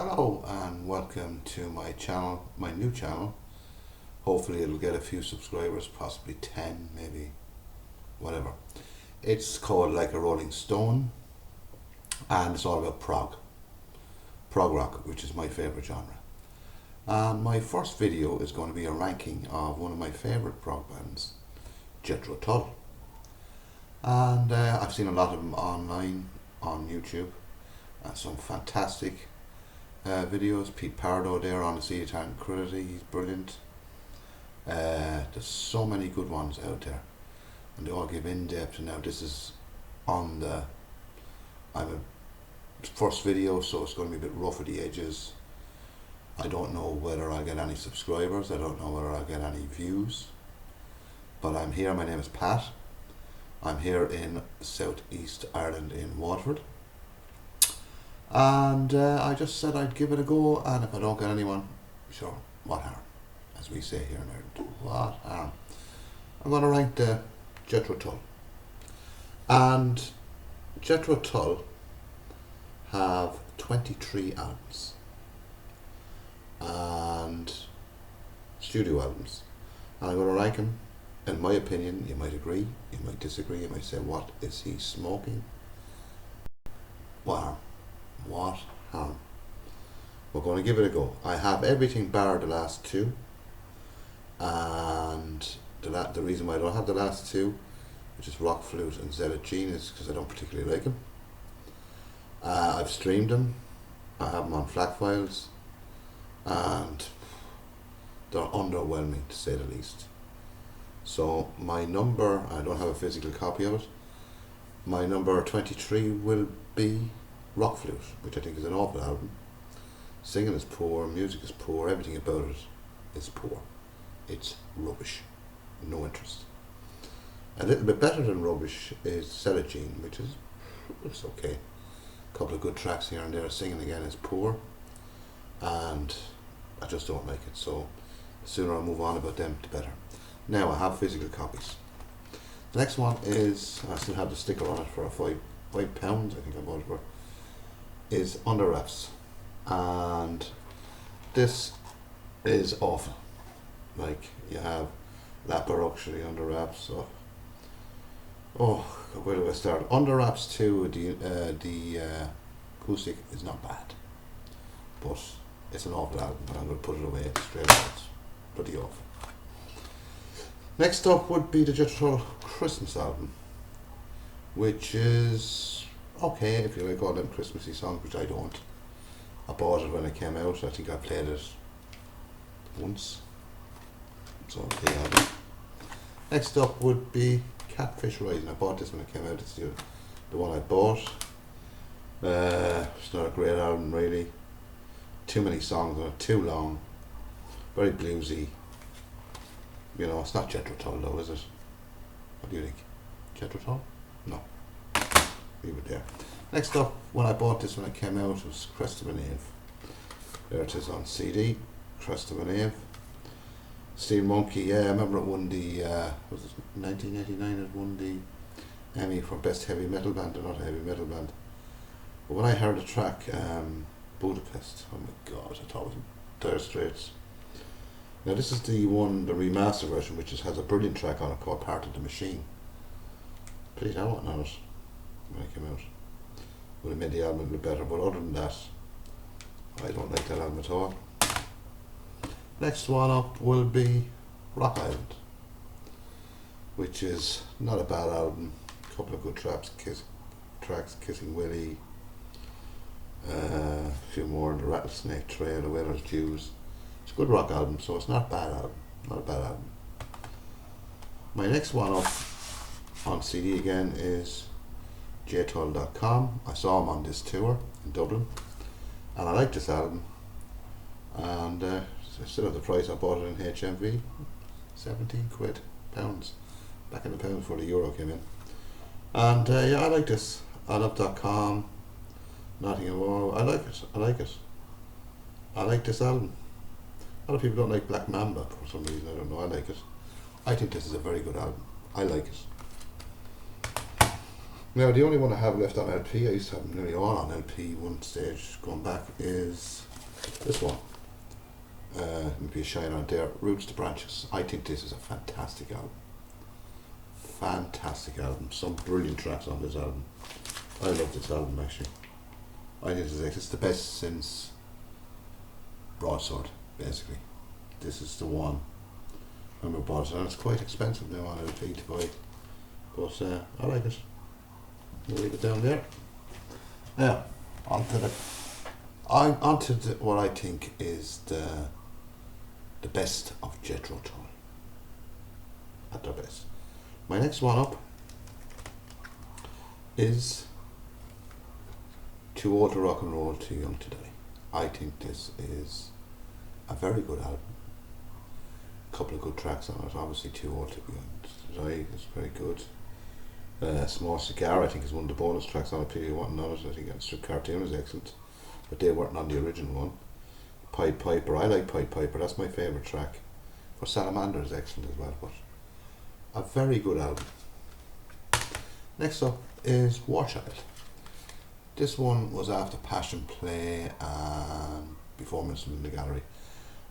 Hello and welcome to my channel, my new channel. Hopefully it'll get a few subscribers, possibly 10 maybe, whatever. It's called Like a Rolling Stone and it's all about prog rock, which is my favourite genre. And my first video is going to be a ranking of one of my favourite prog bands, Jethro Tull. And I've seen a lot of them online on YouTube and some fantastic videos. Pete Pardo there on the Sea of Tranquility, he's brilliant. There's so many good ones out there and they all give in-depth. And now this is on the first video, so it's going to be a bit rough at the edges. I don't know whether I'll get any subscribers, I don't know whether I'll get any views, but I'm here. My name is Pat. I'm here in Southeast Ireland in Waterford. And I just said I'd give it a go, and if I don't get anyone, sure, what harm? As we say here in Ireland, what harm? I'm going to rank the Jethro Tull. And Jethro Tull have 23 albums and studio albums. And I'm going to rank them, in my opinion. You might agree, you might disagree, you might say, what is he smoking? What harm? What harm? We're going to give it a go. I have everything bar the last two, and the reason why I don't have the last two, which is Rock Flute and Zealot Gene, is because I don't particularly like them. I've streamed them, I have them on FLAC files, and they're underwhelming to say the least. So my number, I don't have a physical copy of it, my number 23 will be Rock Flute, which I think is an awful album. Singing is poor, music is poor, everything about it is poor. It's rubbish, no interest. A little bit better than rubbish is Zealot Gene, which is, it's okay. A couple of good tracks here and there. Singing again is poor, and I just don't like it. So the sooner I move on about them, the better. Now I have physical copies. The next one is, I still have the sticker on it for a £5, I think I bought it for, is Under Wraps, and this is awful. Like, you have La Baroque Under Wraps, so where do I start? Under Wraps 2, the acoustic is not bad, but it's an awful album, and I'm going to put it away straight away. It's pretty awful. Next up would be the Jethro Tull Christmas album, which is okay if you like all them Christmassy songs, which I don't. I bought it when it came out. I think I played it once. So okay, album. Next up would be Catfish Rising. I bought this when it came out. It's the one I bought. It's not a great album really. Too many songs on it, too long, very bluesy. You know, it's not Jethro Tull though, is it? What do you think? Jethro Tull? No. Leave it there. Next up, when I bought this when it came out, was Crest of a Knave. There it is on CD, Crest of a Knave. Steel Monkey, yeah, I remember it won the, was it 1989, it won the Emmy for Best Heavy Metal Band, or not a heavy metal band. But when I heard the track, Budapest, oh my god, I thought it was Dire Straits. Now this is the remaster version, which has a brilliant track on it called Part of the Machine. Please, I wasn't on it when it came out. Would have made the album a bit better, but other than that, I don't like that album at all. Next one up will be Rock Island, which is not a bad album. A couple of good tracks, Kissing Willie, a few more, The Rattlesnake Trail, The Whaler's Jews. It's a good rock album, so it's not a bad album. Not a bad album. My next one up on CD again is jtull.com. I saw him on this tour in Dublin, and I like this album. And I still have the price. I bought it in HMV, 17 quid, pounds, back in the pound before the euro came in. And yeah, I like this. I love.com, Nottingham. I like it. I like it. I like this album. A lot of people don't like Black Mamba for some reason. I don't know. I like it. I think this is a very good album. I like it. Now the only one I have left on LP, I used to have them nearly all on LP one stage going back, is this one. Maybe a shine on there, Roots to Branches. I think this is a fantastic album. Fantastic album. Some brilliant tracks on this album. I love this album actually. I think it's the best since Broadsword, basically. This is the one. I remember bought it, and it's quite expensive now on LP to buy. But I like it. We'll leave it down there. Now, onto what I think is the best of Jethro Tull. At their best. My next one up is Too Old to Rock and Roll, Too Young to Die. I think this is a very good album. A couple of good tracks on it. Obviously, Too Old to Die is very good. Small Cigar, I think, is one of the bonus tracks on it. People want to know it. I think it's Cartoon is excellent, but they weren't on the original one. Pied Piper, I like Pied Piper. That's my favourite track. For Salamander is excellent as well. But a very good album. Next up is War Child. This one was after Passion Play and before Missing in the Gallery.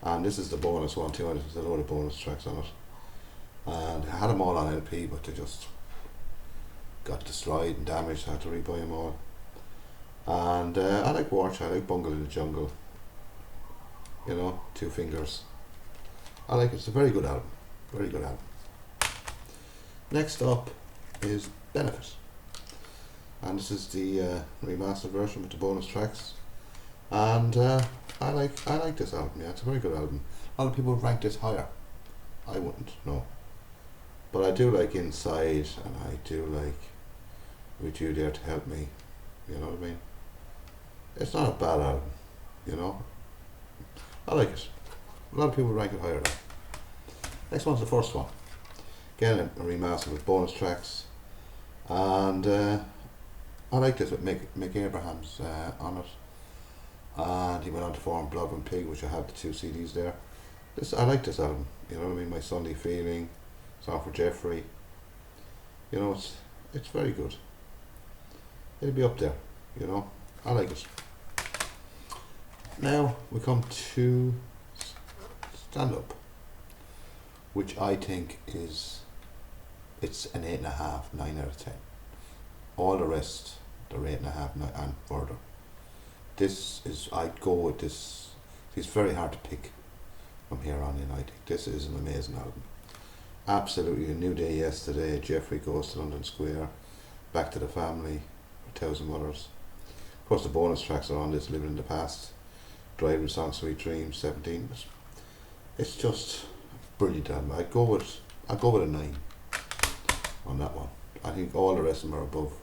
And this is the bonus one too. There's a load of bonus tracks on it. And I had them all on LP, but they just got destroyed and damaged. I had to rebuy them all. And I like War Child. I like Bungle in the Jungle. You know, Two Fingers. I like it. It's a very good album. Very good album. Next up is Benefit. And this is the remastered version with the bonus tracks. And I like this album. Yeah, it's a very good album. A lot of people rank this higher. I wouldn't, no. But I do like Inside, and I do like With You There to Help Me. You know what I mean? It's not a bad album, you know. I like it. A lot of people rank it higher though. Next one's the first one. Again, a remaster with bonus tracks. And I like this with Mick Abrahams on it. And he went on to form Blood and Pig, which I have the 2 CDs there. I like this album, you know what I mean? My Sunday Feeling, Song for Jeffrey. You know, it's very good. It'll be up there, you know. I like it. Now we come to Stand Up, which I think it's an 8.5, 9 out of 10. All the rest, they're 8.5, 9 and further. This is, I'd go with this. It's very hard to pick from here on in. I think this is an amazing album. Absolutely a new day yesterday. Jeffrey Goes to London Square, Back to the Family, 1,000 Mothers. Of course, the bonus tracks are on this: Living in the Past, Driving Song, Sweet Dreams, 17. It's just a brilliant album. I'd go with a 9 on that one. I think all the rest of them are above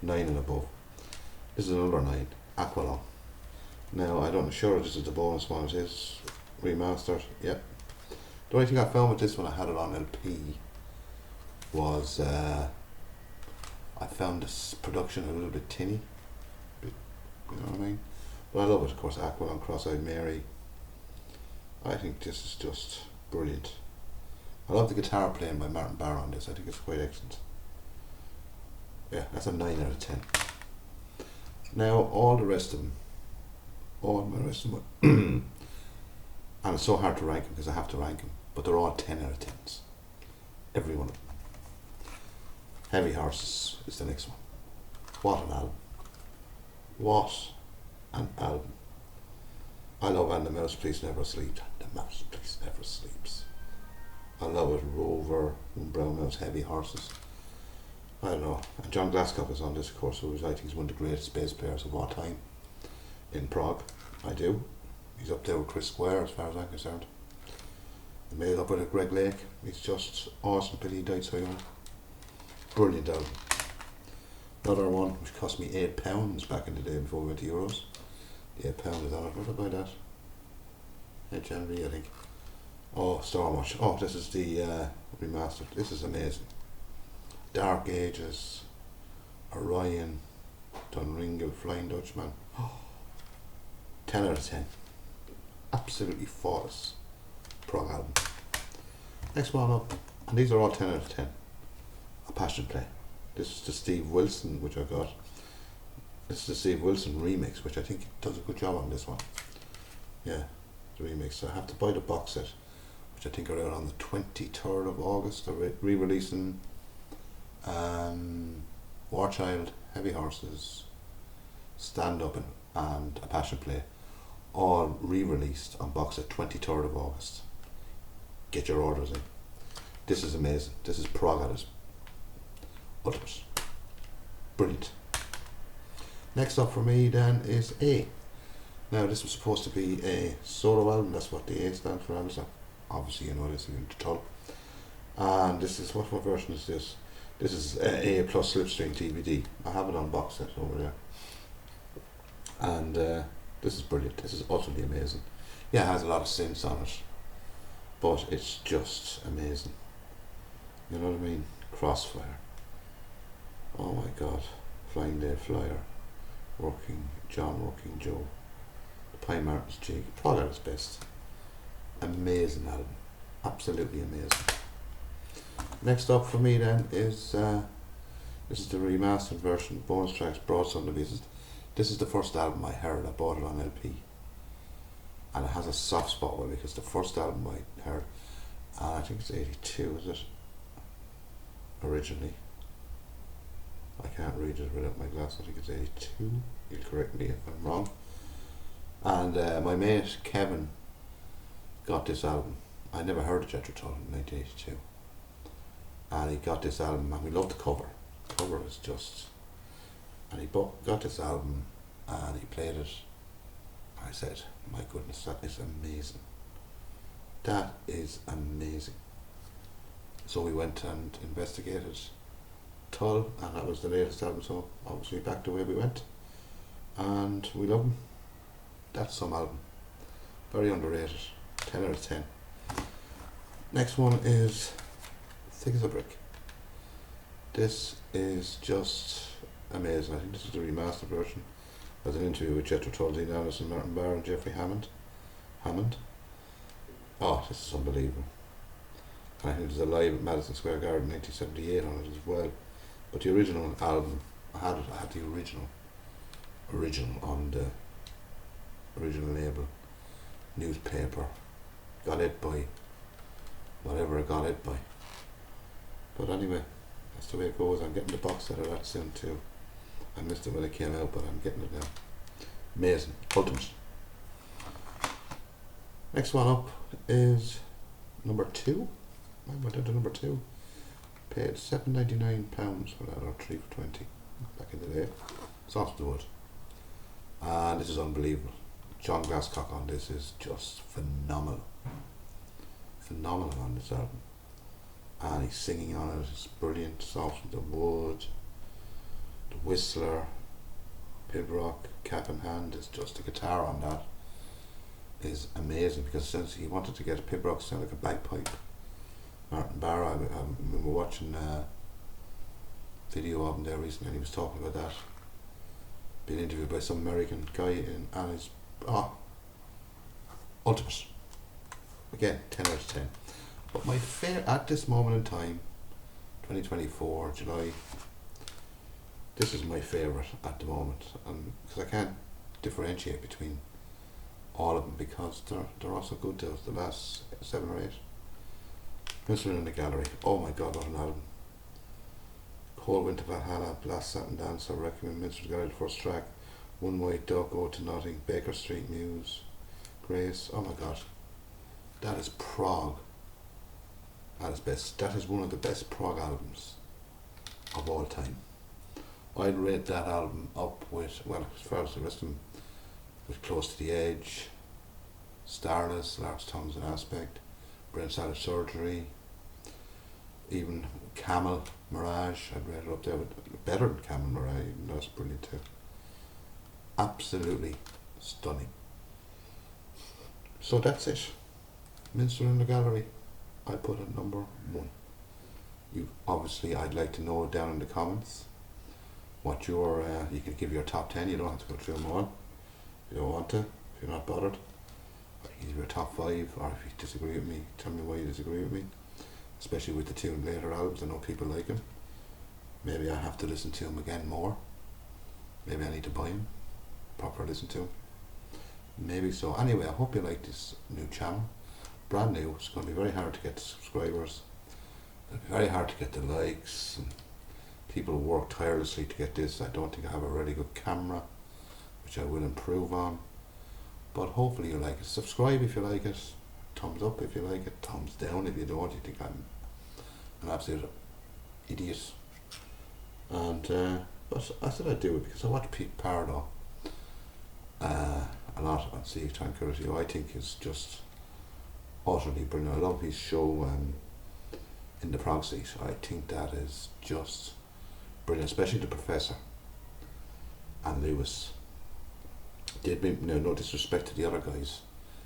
9 and above. This is another 9, Aqualung. Now I don't sure this is the bonus one. It is remastered. Yep. The only thing I found with this one, I had it on LP, was I found this production a little bit tinny. You know what I mean? But I love it, of course. Aqualung, Cross-Eyed Mary. I think this is just brilliant. I love the guitar playing by Martin Barr on this. I think it's quite excellent. Yeah, that's a 9 out of 10. Now all my rest of them, and it's so hard to rank them because I have to rank them, but they're all 10 out of 10s. Every one of them. Heavy Horses is the next one. What an album. What an album. I love And the Mouse Please Never Sleeps. The Mouse Please Never Sleeps. I love it. Rover, Brown Mouse, Heavy Horses. I don't know. And John Glasgow is on this, of course, who I think is one of the greatest bass players of all time in Prog. I do. He's up there with Chris Square as far as I'm concerned. He made it up with Greg Lake. He's just awesome. Pity he died so young. Brilliant album. Another one which cost me £8 back in the day before we went to Euros. The £8 is on it. What did I buy that? January, I think. Oh, Stormwatch. Oh, this is the remastered. This is amazing. Dark Ages, Orion, Dunringill, Flying Dutchman. Oh, 10 out of 10. Absolutely flawless prog album. Next one up, and these are all 10 out of 10. A Passion Play. This is the Steve Wilson, which I got. This is the Steve Wilson remix, which I think does a good job on this one. Yeah, the remix. So I have to buy the box set, which I think are out on the 23rd of August. They're re-releasing War Child, Heavy Horses, Stand Up, and A Passion Play, all re-released on box set 23rd of August. Get your orders in. This is amazing. This is Prog at its ultimate. Brilliant. Next up for me then is A. Now this was supposed to be a solo album. That's what the A stands for. Obviously you know this in Tull. And this is, what version is this? This is A plus Slipstream DVD. I have it on box set over there. And this is brilliant. This is utterly amazing. Yeah, it has a lot of synths on it, but it's just amazing. You know what I mean? Crossfire. Oh my God. Flying Day Flyer. Working Joe. The Pine Martin's Jig. Prog at its best. Amazing album. Absolutely amazing. Next up for me then is this is the remastered version, bonus tracks, Broadsword and the Beatles. This is the first album I heard. I bought it on LP, and it has a soft spot with me because the first album I heard, and I think it's 82, is it? Originally, I can't read it without my glasses. I think it's 82. You'll correct me if I'm wrong. And my mate Kevin got this album. I never heard of Jethro Tull in 1982, and he got this album, and we loved the cover. The cover is just, and he got this album, and he played it. I said, "My goodness, that is amazing. That is amazing." So we went and investigated Tull, and that was the latest album. So obviously back the way we went, and we love him. That's some album. Very underrated. 10 out of 10. Next one is Thick as a Brick. This is just amazing. I think this is the remastered version. There's an interview with Jethro Tull, Dean Anderson, Martin Barr, and Jeffrey Hammond. Oh, this is unbelievable. I think there's a live at Madison Square Garden 1978 on it as well. But the original album, I had the original on the original label, newspaper, got it by whatever I got it by. But anyway, that's the way it goes. I'm getting the box set of that soon too. I missed it when it came out, but I'm getting it now. Amazing, ultimate. Next one up is number 2. I went into number 2. Paid £7.99 for that, or 3 for 20 back in the day. Soft the wood. And this is unbelievable. John Glasscock on this is just phenomenal. Phenomenal on this album. And he's singing on it, it's brilliant. Soft the wood, the Whistler, Pibroch, cap in hand. It's just the guitar on that is amazing, because since he wanted to get a Pibroch sound like a bagpipe. Martin Barr, I remember watching a video of him there recently, and he was talking about that. Being interviewed by some American guy, and he's ultimate. Again, 10 out of 10. But my favourite at this moment in time, 2024, July, this is my favourite at the moment, and because I can't differentiate between all of them, because they're also good. Those the last 7 or 8. Minstrel in the Gallery. Oh my God, what an album! Cold Winter Valhalla, Blast Satin Dancer, Requiem, Minstrel in the Gallery, the first track, One White Duck, Ode to Nothing, Baker Street Muse, Grace. Oh my God, that is Prog at its best. That is one of the best Prog albums of all time. I'd rate that album up with, well, as far as the rest of them, with Close to the Edge, Starless, Lars Tongues and Aspect, Brain Salad Surgery, even Camel, Mirage. I'd rate it up there with better than Camel Mirage. That's brilliant too. Absolutely stunning. So that's it. Minstrel in the Gallery, I put at number 1. I'd like to know down in the comments what your, you can give your top 10, you don't have to go through them all. If you don't want to, if you're not bothered. Give your top 5, or if you disagree with me, tell me why you disagree with me. Especially with the 2 later albums, I know people like them. Maybe I have to listen to him again more. Maybe I need to buy him, proper listen to him. Maybe so. Anyway, I hope you like this new channel. Brand new. It's going to be very hard to get the subscribers. It'll be very hard to get the likes. And people work tirelessly to get this. I don't think I have a really good camera, which I will improve on. But hopefully you like it. Subscribe if you like it. Thumbs up if you like it. Thumbs down if you don't. You think I'm an absolute idiot. And but I said I'd do it because I watch Pete Pardo a lot on Sea of Tranquility, who I think is just utterly brilliant. I love his show in the Prog seat. I think that is just brilliant, especially the Professor and Lewis. They'd been, no disrespect to the other guys.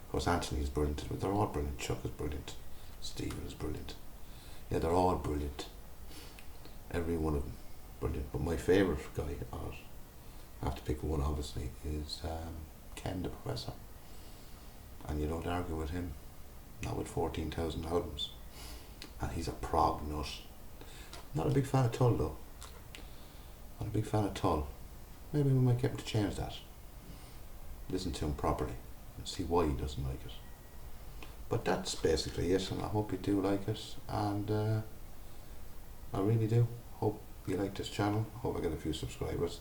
Of course, Anthony is brilliant, but they're all brilliant. Chuck is brilliant. Stephen is brilliant. Yeah, they're all brilliant. Every one of them brilliant. But my favourite guy, I have to pick one obviously, is Ken the Professor. And you don't argue with him. Not with 14,000 albums. And he's a prog nut. Not a big fan of Tull though. Not a big fan of Tull. Maybe we might get him to change that. Listen to him properly and see why he doesn't like it. But that's basically it, and I hope you do like it, and I really do. Hope you like this channel. Hope I get a few subscribers.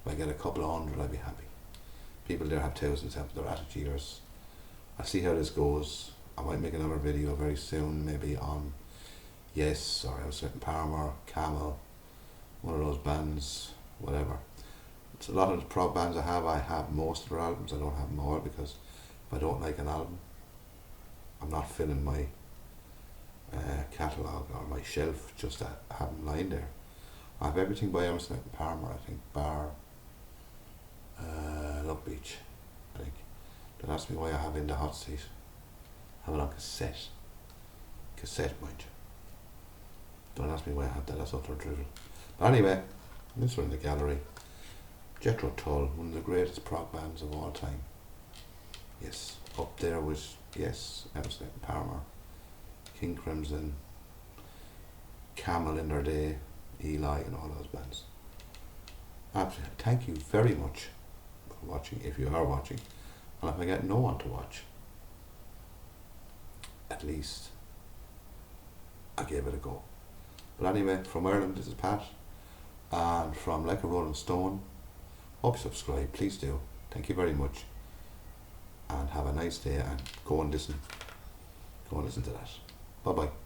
If I get a couple of hundred, I'll be happy. People there have thousands, they're at it years. I'll see how this goes. I might make another video very soon, maybe on Yes, or I was saying Paramore, Camel, one of those bands, whatever. It's a lot of the prog bands I have most of their albums. I don't have them all because if I don't like an album, I'm not filling my catalogue or my shelf just to have them lying there. I have everything by Emerson and Paramore, I think, bar Love Beach, I think. Don't ask me why I have In the Hot Seat. I have it on cassette. Cassette, mind you. Don't ask me why I have that, that's utter drivel. But anyway, this one in the gallery. Jethro Tull, one of the greatest prog bands of all time. Yes, up there with, yes, Emerson and Paramore, King Crimson, Camel in their day, Eli and all those bands. Absolutely. Thank you very much for watching, if you are watching. And if I get no one to watch, at least I gave it a go. But anyway, from Ireland, this is Pat. And from Like a Rolling Stone, hope you subscribe, please do. Thank you very much. And have a nice day, and go and listen to that. Bye bye.